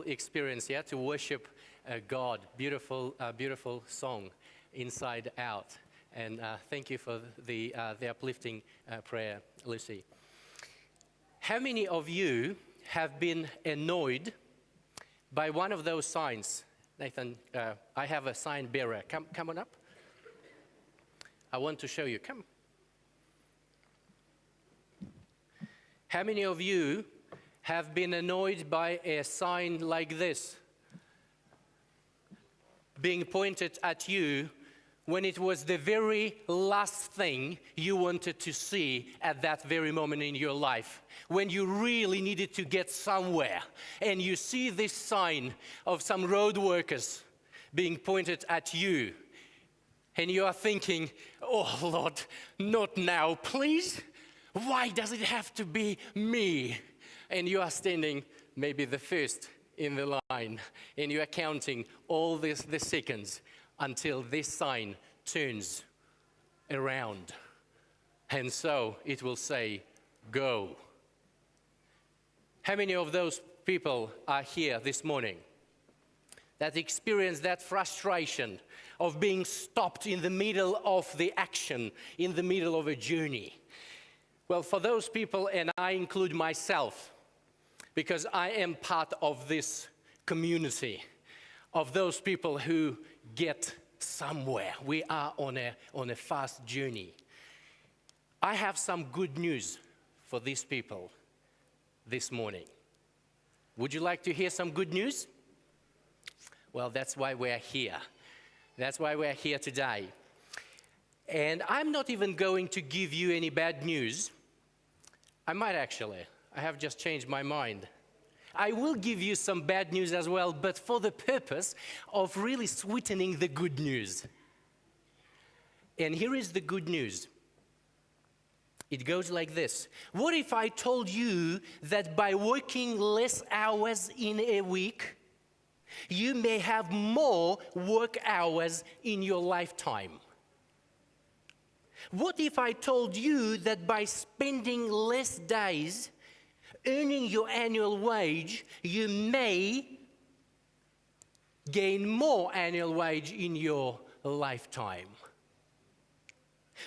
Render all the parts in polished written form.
experience, yeah, to worship God. Beautiful song, Inside Out. And thank you for the uplifting prayer, Lucy. How many of you have been annoyed by one of those signs? Nathan, I have a sign bearer. Come on up. I want to show you. Come. How many of you have been annoyed by a sign like this, being pointed at you when it was the very last thing you wanted to see at that very moment in your life, when you really needed to get somewhere, and you see this sign of some road workers being pointed at you, and you are thinking, oh Lord, not now, please. Why does it have to be me? And you are standing maybe the first in the line, and you are counting all the seconds until this sign turns around. And so it will say, go. How many of those people are here this morning that experience that frustration of being stopped in the middle of the action, in the middle of a journey? Well, for those people, and I include myself, because I am part of this community of those people who get somewhere. We are on a fast journey. I have some good news for these people this morning. Would you like to hear some good news? Well, that's why we're here. That's why we're here today. And I'm not even going to give you any bad news. I might actually. I have just changed my mind. I will give you some bad news as well, but for the purpose of really sweetening the good news. And here is the good news. It goes like this. What if I told you that by working less hours in a week, you may have more work hours in your lifetime? What if I told you that by spending less days earning your annual wage, you may gain more annual wage in your lifetime?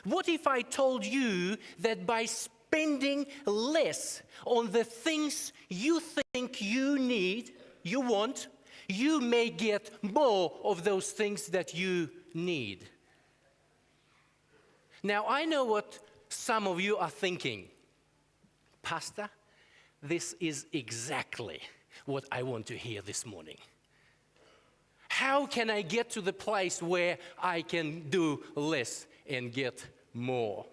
What if I told you that by spending less on the things you think you need, you want, you may get more of those things that you need? Now, I know what some of you are thinking. Pastor, this is exactly what I want to hear this morning. How can I get to the place where I can do less and get more?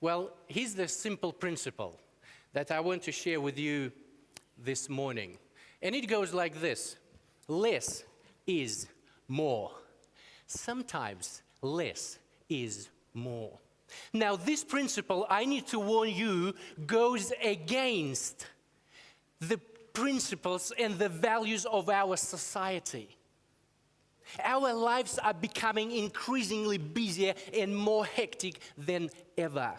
Well, here's the simple principle that I want to share with you this morning. And it goes like this. Less is more. Sometimes less is more. Now, this principle, I need to warn you, goes against the principles and the values of our society. Our lives are becoming increasingly busier and more hectic than ever.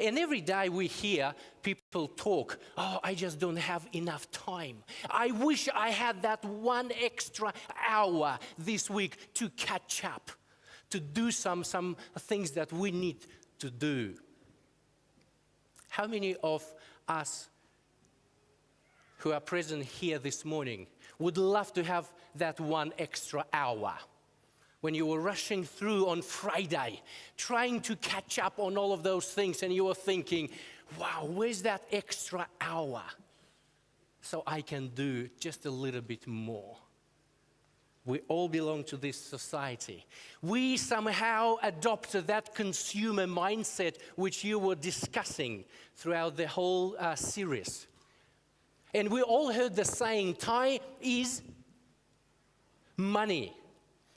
And every day we hear people talk, oh, I just don't have enough time. I wish I had that one extra hour this week to catch up, to do some things that we need to do. How many of us who are present here this morning would love to have that one extra hour when you were rushing through on Friday, trying to catch up on all of those things, and you were thinking, wow, where's that extra hour so I can do just a little bit more? We all belong to this society. We somehow adopted that consumer mindset which you were discussing throughout the whole series. And we all heard the saying, time is money.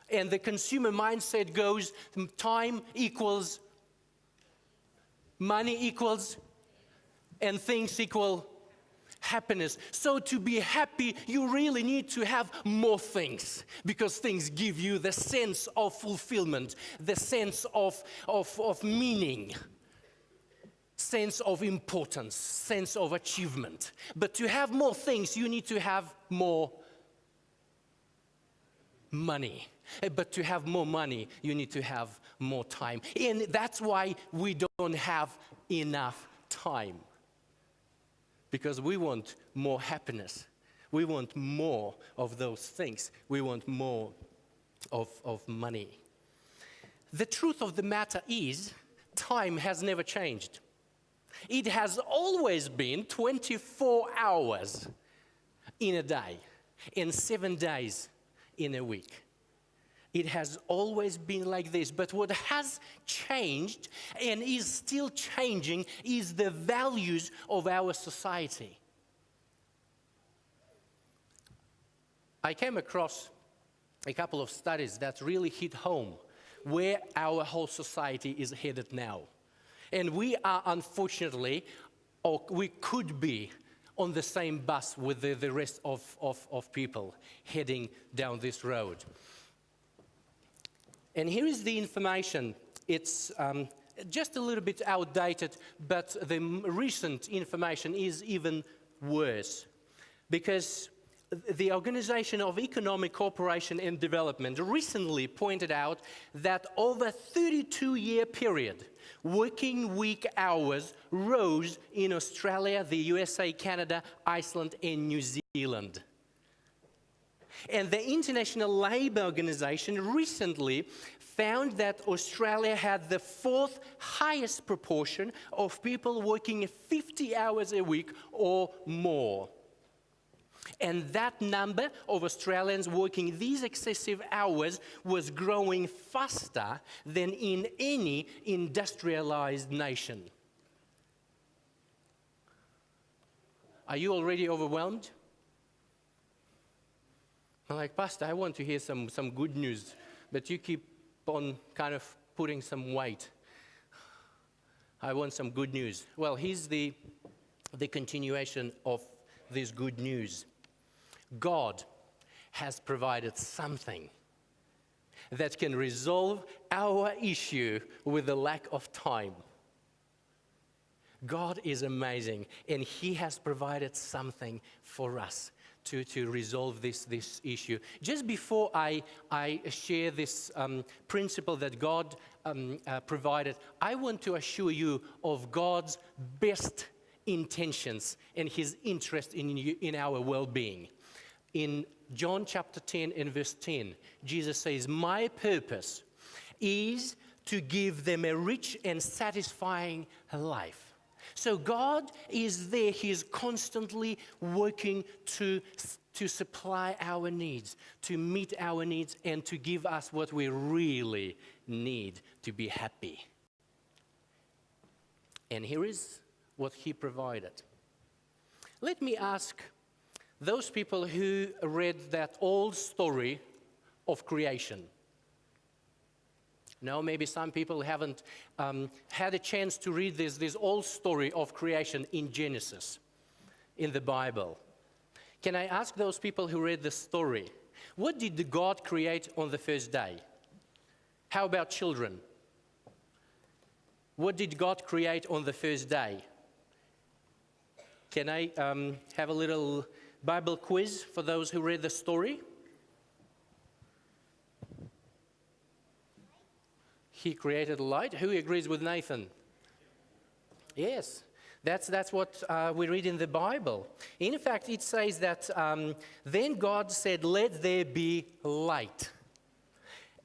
And the consumer mindset goes, time equals money equals, and things equal happiness. So to be happy, you really need to have more things, because things give you the sense of fulfillment, the sense of meaning. sense of importance, sense of achievement. But to have more things, you need to have more money. But to have more money, you need to have more time. And that's why we don't have enough time. Because we want more happiness. We want more of those things. We want more of money. The truth of the matter is, time has never changed. It has always been 24 hours in a day and 7 days in a week. It has always been like this. But what has changed and is still changing is the values of our society. I came across a couple of studies that really hit home where our whole society is headed now. And we are unfortunately, or we could be, on the same bus with the rest of people heading down this road. And here is the information. It's just a little bit outdated, but the recent information is even worse. Because the Organization of Economic Cooperation and Development recently pointed out that over a 32-year period, working week hours rose in Australia, the USA, Canada, Iceland, and New Zealand. And the International Labour Organization recently found that Australia had the 4th highest proportion of people working 50 hours a week or more. And that number of Australians working these excessive hours was growing faster than in any industrialized nation. Are you already overwhelmed? I'm like, Pastor, I want to hear some good news, but you keep on kind of putting some weight. I want some good news. Well, here's the continuation of this good news. God has provided something that can resolve our issue with the lack of time. God is amazing, and He has provided something for us to resolve this issue. Just before I share this principle that God provided, I want to assure you of God's best intentions and His interest in our well-being. In John chapter 10 and verse 10, Jesus says, "My purpose is to give them a rich and satisfying life." So God is there. He is constantly working to supply our needs, to meet our needs, and to give us what we really need to be happy. And here is what He provided. Let me ask those people who read that old story of creation. No, maybe some people haven't had a chance to read this old story of creation in Genesis, in the Bible. Can I ask those people who read the story, what did God create on the first day? How about children? What did God create on the first day? Can I have a little Bible quiz for those who read the story? He created light. Who agrees with Nathan? Yes, that's what we read in the Bible. In fact, it says that then God said, "Let there be light."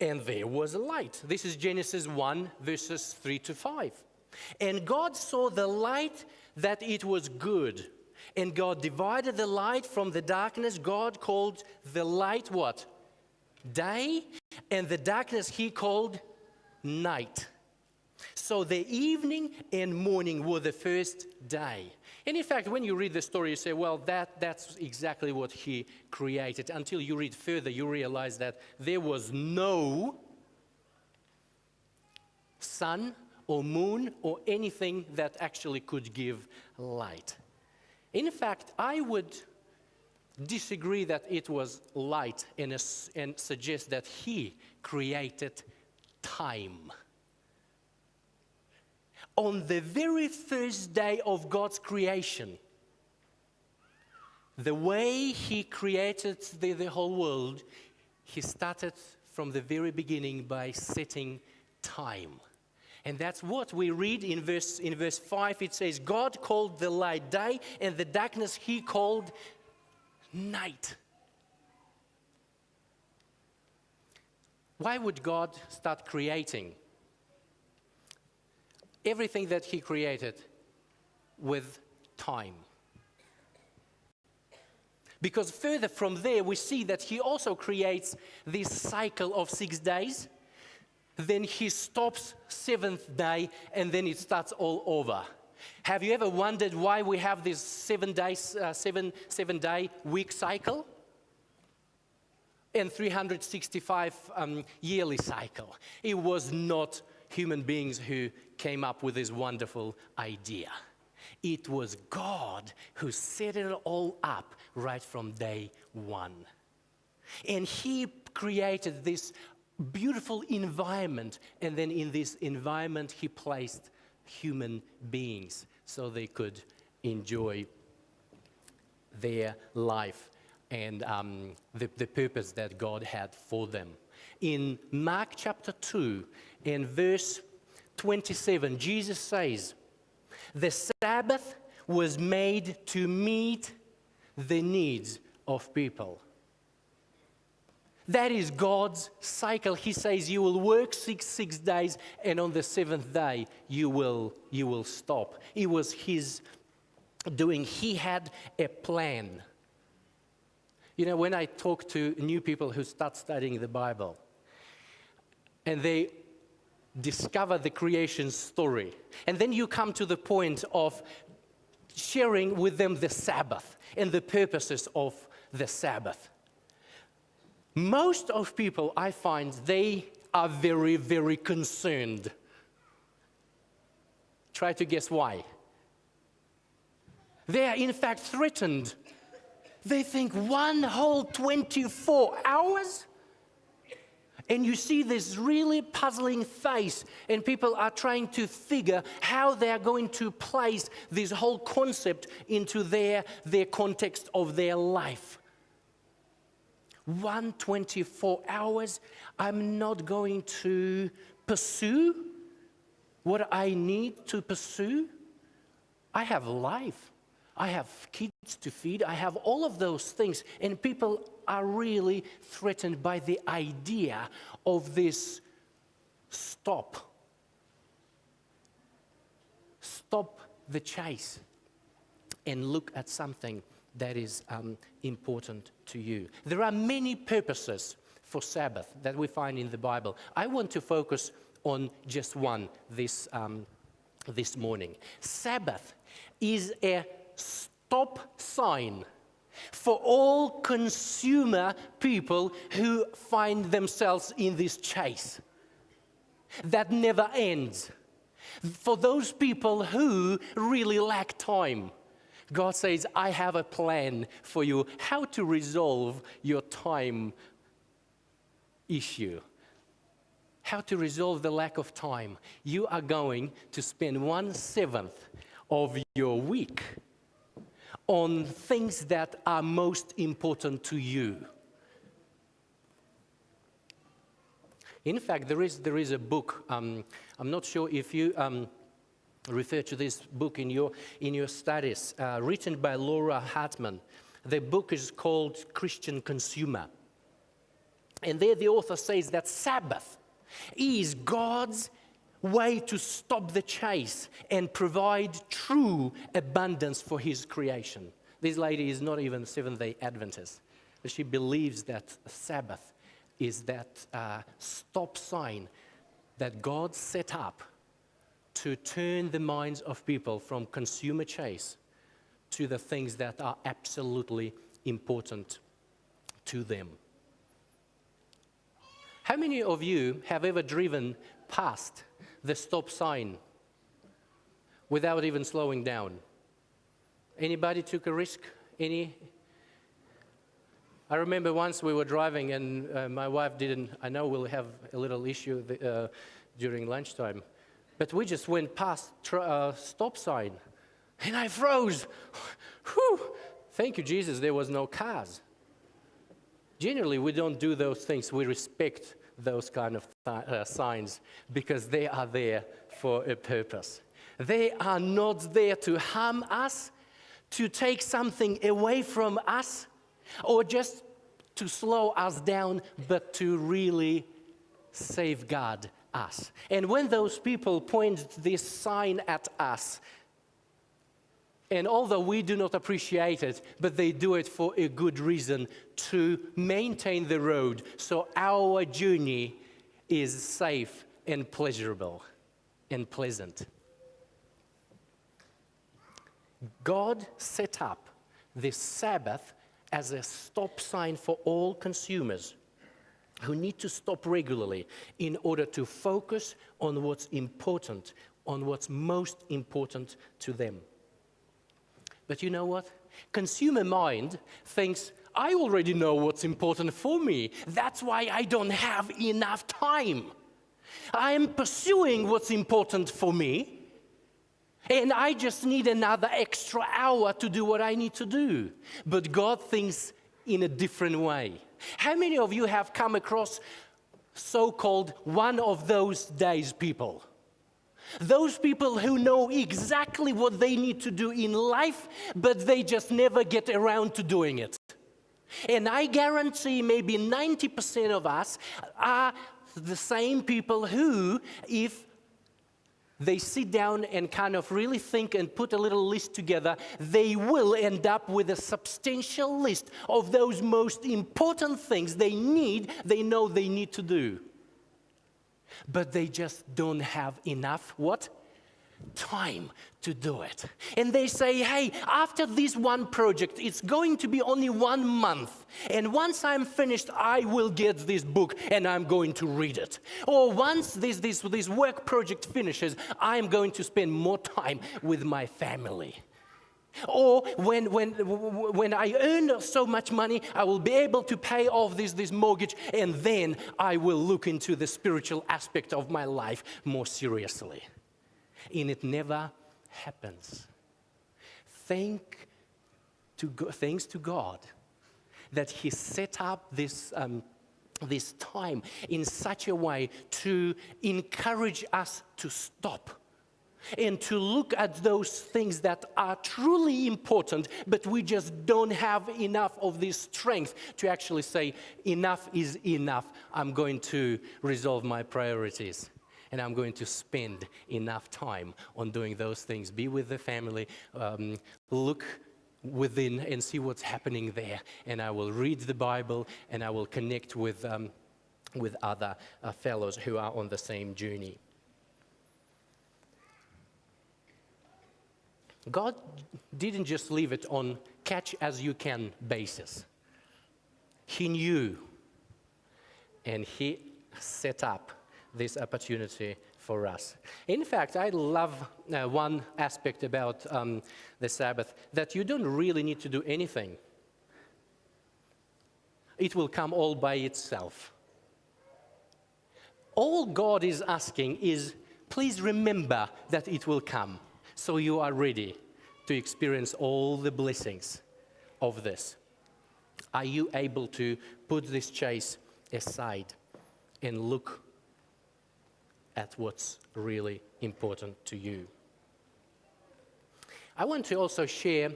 And there was light. This is Genesis 1, verses 3 to 5. And God saw the light that it was good. And God divided the light from the darkness. God called the light what? Day. And the darkness He called night. So the evening and morning were the first day. And in fact, when you read the story, you say, well, that's exactly what He created. Until you read further, you realize that there was no sun or moon or anything that actually could give light. In fact, I would disagree that it was light and suggest that He created time. on the very first day of God's creation, the way He created the whole world, He started from the very beginning by setting time. And that's what we read in verse 5. It says, God called the light day, and the darkness He called night. Why would God start creating everything that He created with time? Because further from there, we see that He also creates this cycle of 6 days. Then He stops 7th day, and then it starts all over. Have you ever wondered why we have this 7 day week cycle? And 365 yearly cycle. It was not human beings who came up with this wonderful idea. It was God who set it all up right from day one. And He created this beautiful environment, and then in this environment He placed human beings so they could enjoy their life and the purpose that God had for them. In Mark chapter 2 and verse 27, Jesus says, the Sabbath was made to meet the needs of people. That is God's cycle. He says you will work six days, and on the 7th day you will stop. It was His doing. He had a plan. You know, when I talk to new people who start studying the Bible, and they discover the creation story, and then you come to the point of sharing with them the Sabbath and the purposes of the Sabbath. Most of people, I find, they are very, very concerned. Try to guess why. They are in fact threatened. They think one whole 24 hours? And you see this really puzzling face, and people are trying to figure how they are going to place this whole concept into their context of their life. 124 hours, I'm not going to pursue what I need to pursue. I have life. I have kids to feed. I have all of those things. And people are really threatened by the idea of this stop. Stop the chase and look at something that is important to you. There are many purposes for Sabbath that we find in the Bible. I want to focus on just one this morning. Sabbath is a stop sign for all consumer people who find themselves in this chase that never ends. For those people who really lack time, God says, I have a plan for you how to resolve your time issue. How to resolve the lack of time. You are going to spend 1/7 of your week on things that are most important to you. In fact, there is a book. I'm not sure if you refer to this book in your studies, written by Laura Hartman. The book is called Christian Consumer. And there the author says that Sabbath is God's way to stop the chase and provide true abundance for His creation. This lady is not even Seventh-day Adventist, but she believes that Sabbath is that stop sign that God set up to turn the minds of people from consumer chase to the things that are absolutely important to them. How many of you have ever driven past the stop sign without even slowing down? Anybody took a risk? I remember once we were driving and my wife didn't, I know we'll have a little issue during lunchtime, But we just went past stop sign, and I froze. Whew. Thank you, Jesus, there was no cars. Generally, we don't do those things. We respect those kind of signs because they are there for a purpose. They are not there to harm us, to take something away from us, or just to slow us down, but to really safeguard us. And when those people point this sign at us, and although we do not appreciate it, but they do it for a good reason, to maintain the road so our journey is safe and pleasurable and pleasant. God set up this Sabbath as a stop sign for all consumers who need to stop regularly in order to focus on what's important, on what's most important to them. But you know what? Consumer mind thinks, I already know what's important for me. That's why I don't have enough time. I am pursuing what's important for me, and I just need another extra hour to do what I need to do. But God thinks in a different way. How many of you have come across so-called one of those days people? Those people who know exactly what they need to do in life, but they just never get around to doing it. And I guarantee maybe 90% of us are the same people who, if they sit down and kind of really think and put a little list together, they will end up with a substantial list of those most important things they know they need to do. But they just don't have enough, what? Time to do it. And they say, hey, after this one project, it's going to be only 1 month. And once I'm finished, I will get this book and I'm going to read it. Or once this work project finishes, I'm going to spend more time with my family. Or when I earn so much money, I will be able to pay off this mortgage, and then I will look into the spiritual aspect of my life more seriously. And it never happens. Thanks to God that He set up this time in such a way to encourage us to stop and to look at those things that are truly important, but we just don't have enough of this strength to actually say, enough is enough. I'm going to resolve my priorities, and I'm going to spend enough time on doing those things. Be with the family, look within and see what's happening there, and I will read the Bible, and I will connect with other fellows who are on the same journey. God didn't just leave it on catch-as-you-can basis. He knew, and He set up this opportunity for us. In fact, I love one aspect about the Sabbath, that you don't really need to do anything. It will come all by itself. All God is asking is, please remember that it will come, so you are ready to experience all the blessings of this. Are you able to put this chase aside and look at what's really important to you? I want to also share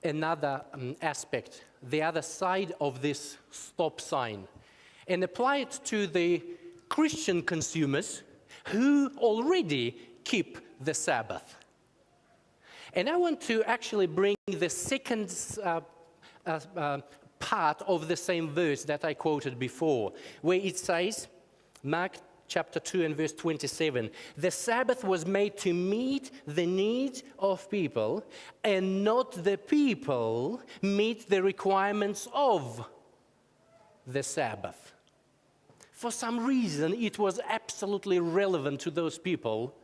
another aspect, the other side of this stop sign, and apply it to the Christian consumers who already keep the Sabbath. And I want to actually bring the second part of the same verse that I quoted before, where it says, Mark chapter 2 and verse 27, the Sabbath was made to meet the needs of people, and not the people meet the requirements of the Sabbath. For some reason, it was absolutely relevant to those people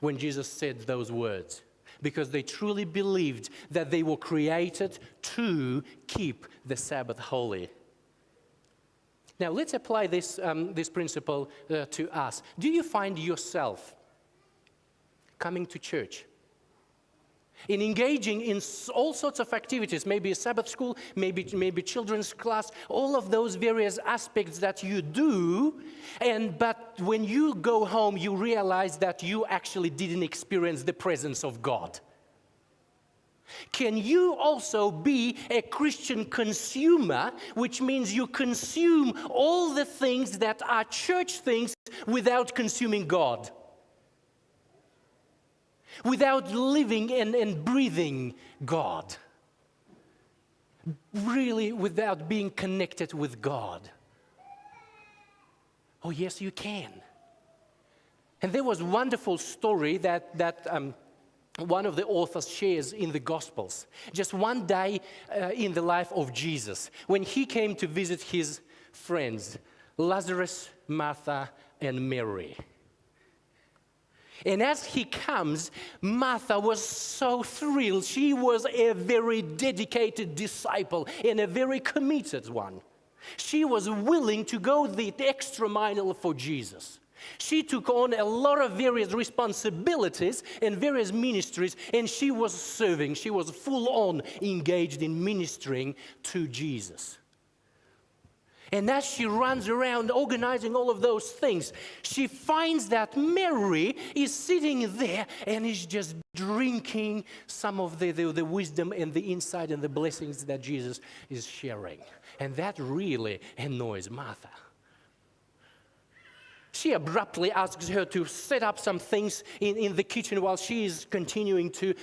when Jesus said those words, because they truly believed that they were created to keep the Sabbath holy. Now, let's apply this principle to us. Do you find yourself coming to church, in engaging in all sorts of activities, maybe a Sabbath school, maybe children's class, all of those various aspects that you do, but when you go home, you realize that you actually didn't experience the presence of God. Can you also be a Christian consumer, which means you consume all the things that are church things without consuming God? Without living and breathing God. Really, without being connected with God. Oh, yes, you can. And there was a wonderful story that one of the authors shares in the Gospels. Just one day in the life of Jesus, when he came to visit his friends, Lazarus, Martha, and Mary. And as he comes, Martha was so thrilled. She was a very dedicated disciple and a very committed one. She was willing to go the extra mile for Jesus. She took on a lot of various responsibilities and various ministries, and she was serving. She was full on engaged in ministering to Jesus. And as she runs around organizing all of those things, she finds that Mary is sitting there and is just drinking some of the wisdom and the insight and the blessings that Jesus is sharing. And that really annoys Martha. She abruptly asks her to set up some things in the kitchen while she is continuing to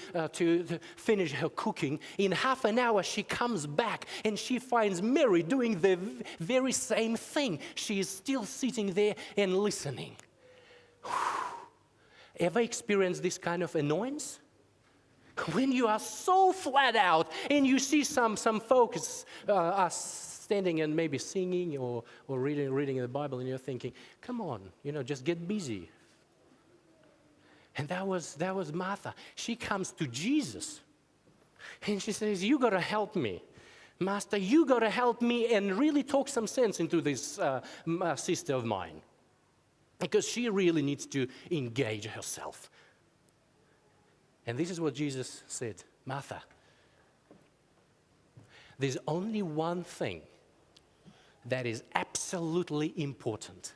finish her cooking. In half an hour, she comes back and she finds Mary doing the very same thing. She is still sitting there and listening. Ever experienced this kind of annoyance? When you are so flat out and you see some folks standing and maybe singing or reading the Bible, and you're thinking, come on, just get busy. And that was Martha. She comes to Jesus and she says, you got to help me. Master, you got to help me and really talk some sense into this sister of mine, because she really needs to engage herself. And this is what Jesus said, Martha, there's only one thing that is absolutely important.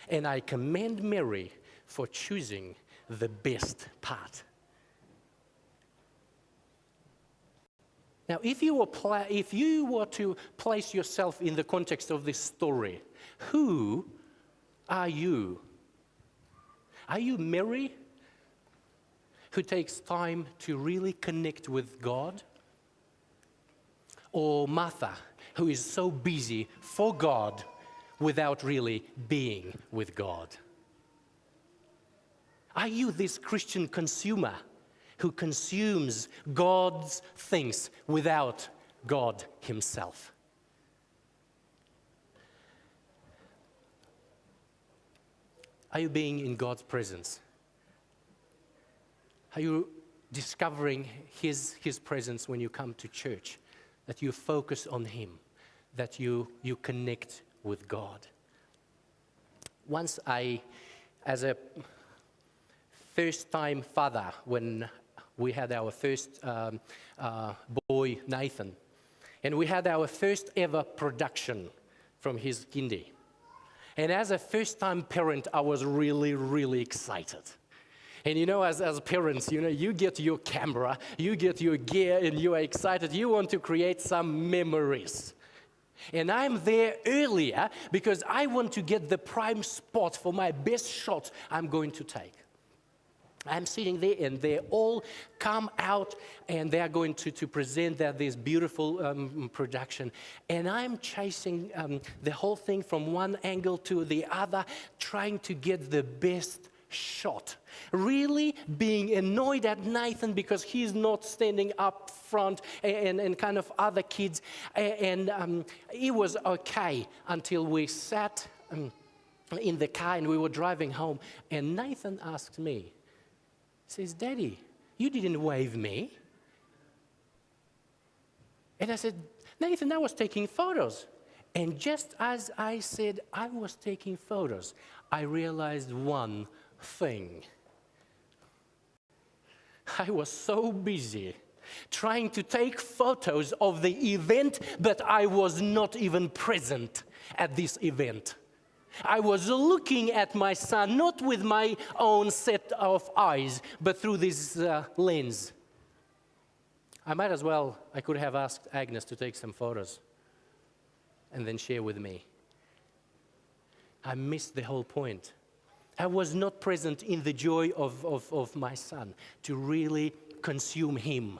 And I commend Mary for choosing the best part. Now, if you were to place yourself in the context of this story, who are you? Are you Mary, who takes time to really connect with God? Or Martha, who is so busy for God without really being with God? Are you this Christian consumer who consumes God's things without God himself? Are you being in God's presence? Are you discovering his presence when you come to church? That you focus on him, that you connect with God. Once as a first-time father, when we had our first boy, Nathan, and we had our first ever production from his kindy. And as a first-time parent, I was really, really excited. And as parents, you get your camera, you get your gear, and you are excited. You want to create some memories. And I'm there earlier because I want to get the prime spot for my best shot I'm going to take. I'm sitting there, and they all come out, and they are going to present this beautiful production. And I'm chasing the whole thing from one angle to the other, trying to get the best shot. Really being annoyed at Nathan because he's not standing up front and kind of other kids. And it was okay until we sat in the car and we were driving home. And Nathan asked me, he says, Daddy, you didn't wave me. And I said, Nathan, I was taking photos. And just as I said I was taking photos, I realized one thing. I was so busy trying to take photos of the event, but I was not even present at this event. I was looking at my son, not with my own set of eyes, but through this lens. I could have asked Agnes to take some photos and then share with me. I missed the whole point. I was not present in the joy of my son, to really consume him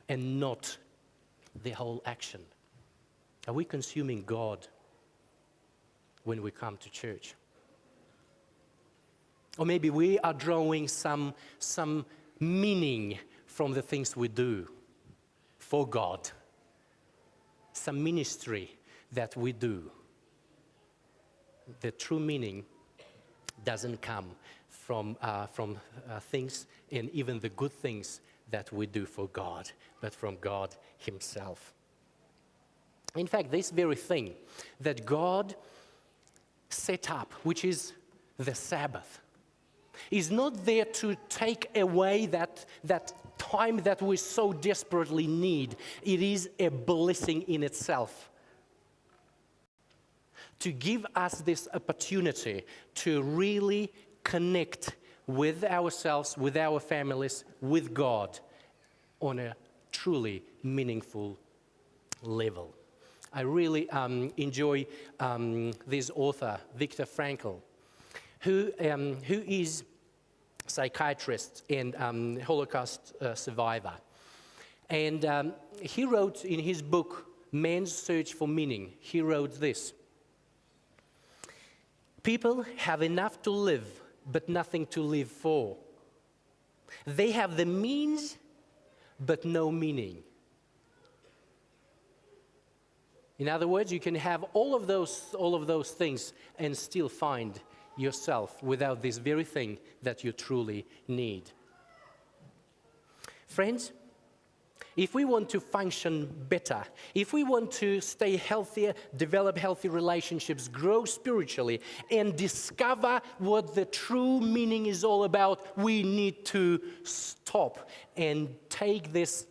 and not the whole action. Are we consuming God when we come to church? Or maybe we are drawing some meaning from the things we do for God, some ministry that we do. The true meaning doesn't come from things, and even the good things that we do for God, but from God Himself. In fact, this very thing that God set up, which is the Sabbath, is not there to take away that time that we so desperately need. It is a blessing in itself, to give us this opportunity to really connect with ourselves, with our families, with God on a truly meaningful level. I really enjoy this author, Viktor Frankl, who is a psychiatrist and Holocaust survivor. And he wrote in his book, Man's Search for Meaning, he wrote this: people have enough to live, but nothing to live for. They have the means, but no meaning. In other words, you can have all of those things and still find yourself without this very thing that you truly need. Friends, if we want to function better, if we want to stay healthier, develop healthy relationships, grow spiritually, and discover what the true meaning is all about, we need to stop and take this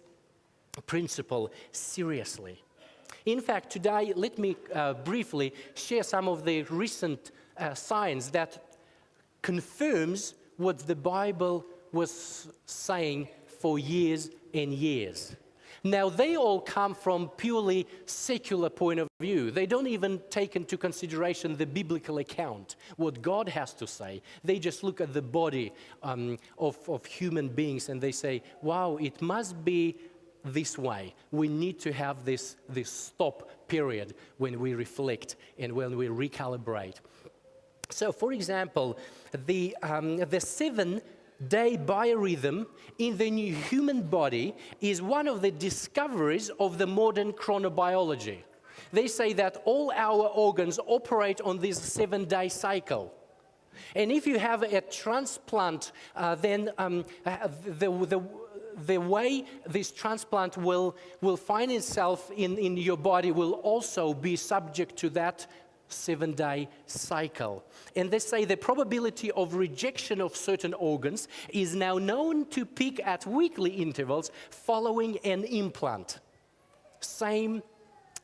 principle seriously. In fact, today, let me briefly share some of the recent science that confirms what the Bible was saying for years and years. Now, they all come from purely secular point of view. They don't even take into consideration the biblical account, what God has to say. They just look at the body of human beings and they say, wow, it must be this way. We need to have this stop period when we reflect and when we recalibrate. So, for example, the 7-day biorhythm in the new human body is one of the discoveries of the modern chronobiology. They say that all our organs operate on this 7-day cycle. And if you have a transplant, then the way this transplant will find itself in your body will also be subject to that 7-day cycle. And they say the probability of rejection of certain organs is now known to peak at weekly intervals following an implant. Same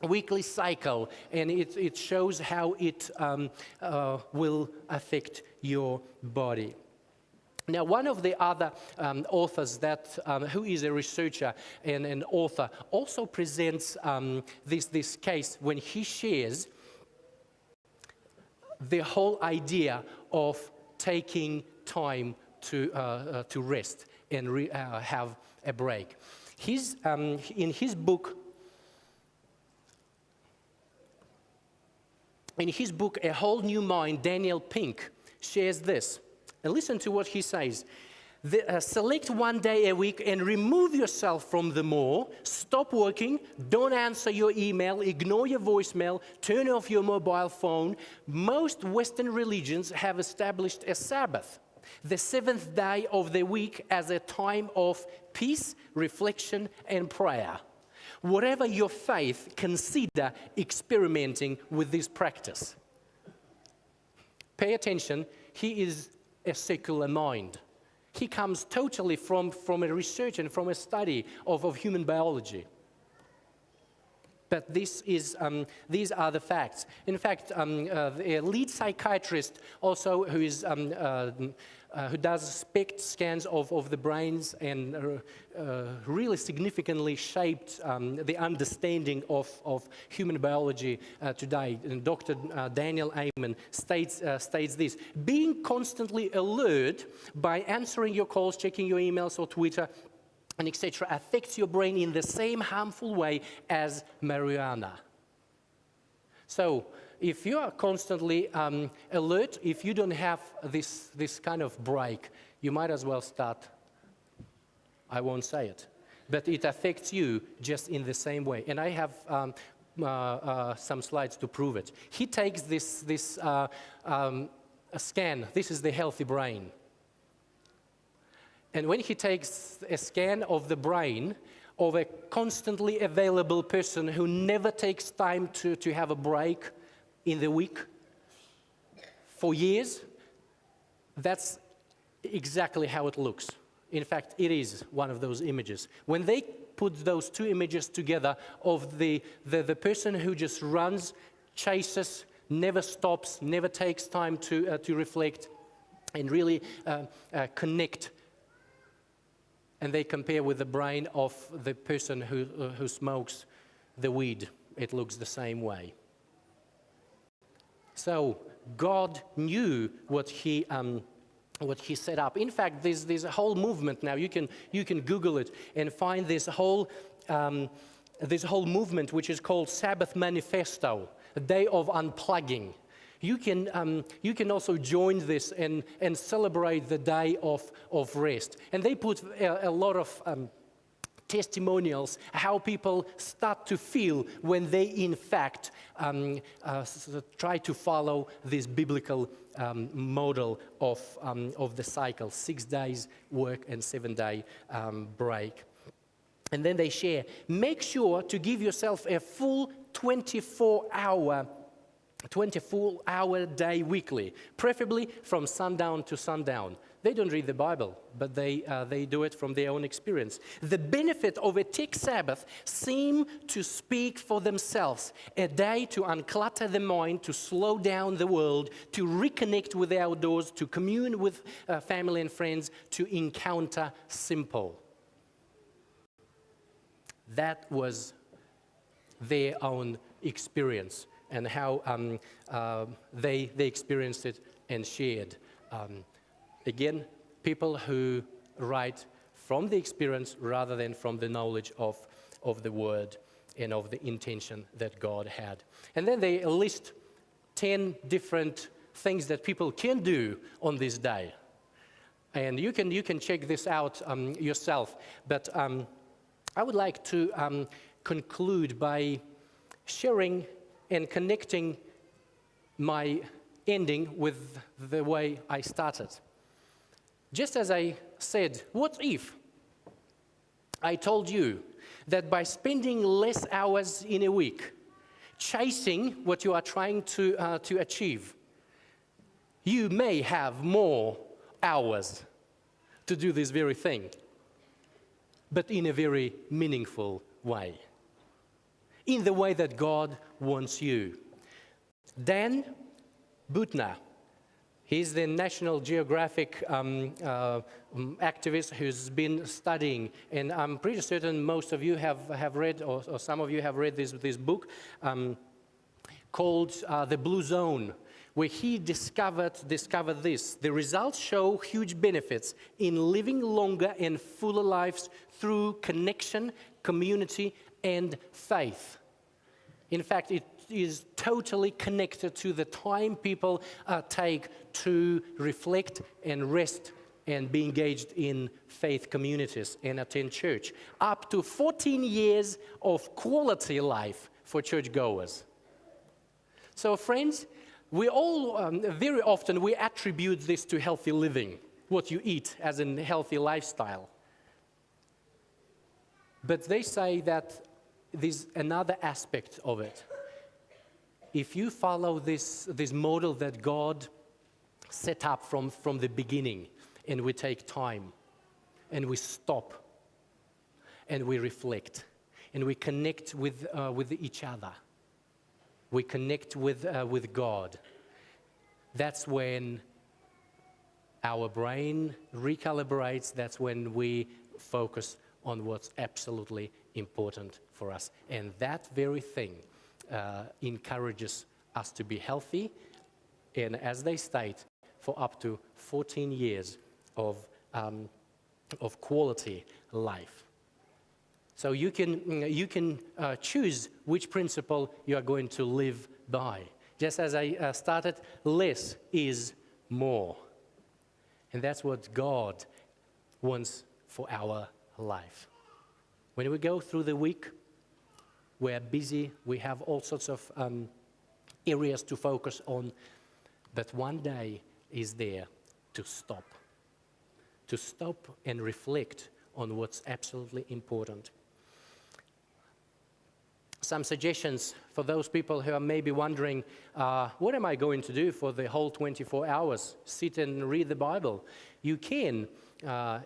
weekly cycle, and it shows how it will affect your body. Now, one of the other authors who is a researcher and an author also presents this case when he shares the whole idea of taking time to rest and have a break. In his book, A Whole New Mind, Daniel Pink shares this. And listen to what he says. Select one day a week and remove yourself from the mall. Stop working. Don't answer your email. Ignore your voicemail. Turn off your mobile phone. Most Western religions have established a Sabbath, the 7th day of the week, as a time of peace, reflection, and prayer. Whatever your faith, consider experimenting with this practice. Pay attention. He is a secular mind. He comes totally from a research and from a study of human biology. But these are the facts. In fact, the lead psychiatrist also who does SPECT scans of the brains and really significantly shaped the understanding of human biology today. And Dr. Daniel Amen states this: being constantly alert by answering your calls, checking your emails or Twitter, and etc., affects your brain in the same harmful way as marijuana. So, if you are constantly alert, if you don't have this kind of break, you might as well start. I won't say it, but it affects you just in the same way. And I have some slides to prove it. He takes this scan. This is the healthy brain. And when he takes a scan of the brain of a constantly available person who never takes time to have a break in the week for years, that's exactly how it looks. In fact, it is one of those images. When they put those two images together of the person who just runs, chases, never stops, never takes time to reflect and really connect, and they compare with the brain of the person who smokes the weed, it looks the same way. So God knew what He set up. In fact, there's a whole movement now. You can Google it and find this whole movement which is called Sabbath Manifesto, a day of unplugging. You can also join this and celebrate the day of rest. And they put a lot of testimonials how people start to feel when they in fact try to follow this biblical model of the cycle: 6 days work and 7-day break. And then they share, make sure to give yourself a full 24-hour day weekly, preferably from sundown to sundown. They don't read the Bible, but they do it from their own experience. The benefit of a tech Sabbath seem to speak for themselves. A day to unclutter the mind, to slow down the world, to reconnect with the outdoors, to commune with family and friends, to encounter simple. That was their own experience and how they experienced it and shared. Again, people who write from the experience rather than from the knowledge of the word and of the intention that God had. And then they list 10 different things that people can do on this day. And you can check this out yourself. But I would like to conclude by sharing and connecting my ending with the way I started. Just as I said, what if I told you that by spending less hours in a week chasing what you are trying to achieve, you may have more hours to do this very thing, but in a very meaningful way, in the way that God wants you. Dan Buettner, he's the National Geographic activist who's been studying, and I'm pretty certain most of you have read, or some of you have read this book called The Blue Zone, where he discovered this. The results show huge benefits in living longer and fuller lives through connection, community, and faith. In fact, it is totally connected to the time people take to reflect and rest and be engaged in faith communities and attend church. Up to 14 years of quality life for churchgoers. So friends, we all, very often, we attribute this to healthy living, what you eat as a healthy lifestyle. But they say that there's another aspect of it. If you follow this model that God set up from the beginning, and we take time, and we stop, and we reflect, and we connect with each other. We connect with God. That's when our brain recalibrates. That's when we focus on what's absolutely important for us. And that very thing encourages us to be healthy, and as they state, for up to 14 years of quality life. So you can choose which principle you are going to live by. Just as I started, less is more. And that's what God wants for our life. When we go through the week, we're busy, we have all sorts of areas to focus on, but one day is there to stop and reflect on what's absolutely important. Some suggestions for those people who are maybe wondering, what am I going to do for the whole 24 hours? Sit and read the Bible. You can,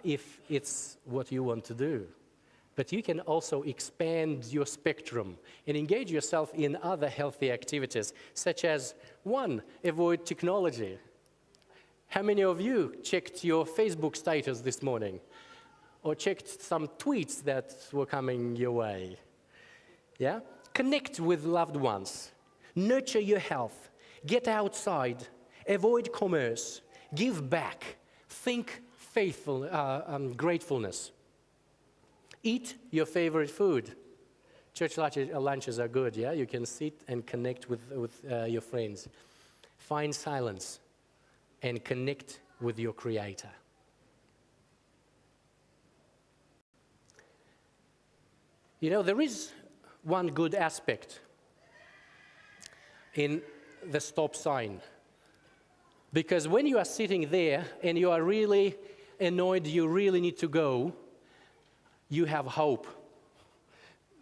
if it's what you want to do. But you can also expand your spectrum and engage yourself in other healthy activities, such as, 1, avoid technology. How many of you checked your Facebook status this morning? Or checked some tweets that were coming your way? Yeah? Connect with loved ones. Nurture your health. Get outside. Avoid commerce. Give back. Think gratefulness. Eat your favorite food. Church lunches are good, yeah? You can sit and connect with your friends. Find silence and connect with your Creator. You know, there is one good aspect in the stop sign. Because when you are sitting there and you are really annoyed, you really need to go, you have hope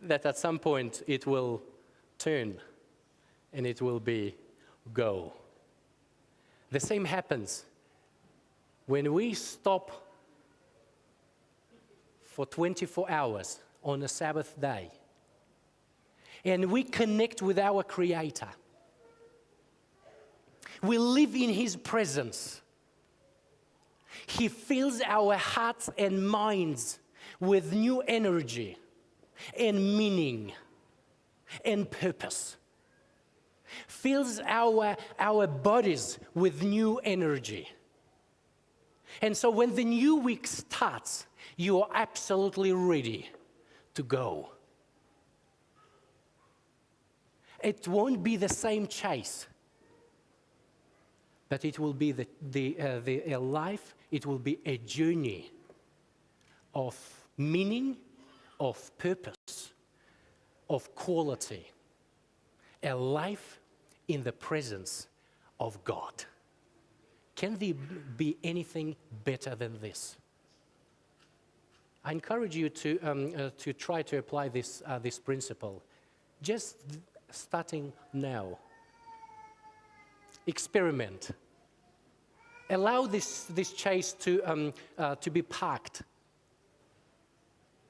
that at some point it will turn and it will be go. The same happens when we stop for 24 hours on a Sabbath day and we connect with our Creator. We live in His presence. He fills our hearts and minds with new energy and meaning and purpose. Fills our bodies with new energy. And so when the new week starts, you are absolutely ready to go. It won't be the same chase, but it will be a life, it will be a journey of meaning, of purpose, of quality. A life in the presence of God. Can there be anything better than this? I encourage you to try to apply this principle, just starting now. Experiment. Allow this chase to be parked,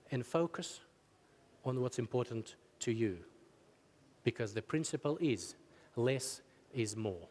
and focus on what's important to you, because the principle is less is more.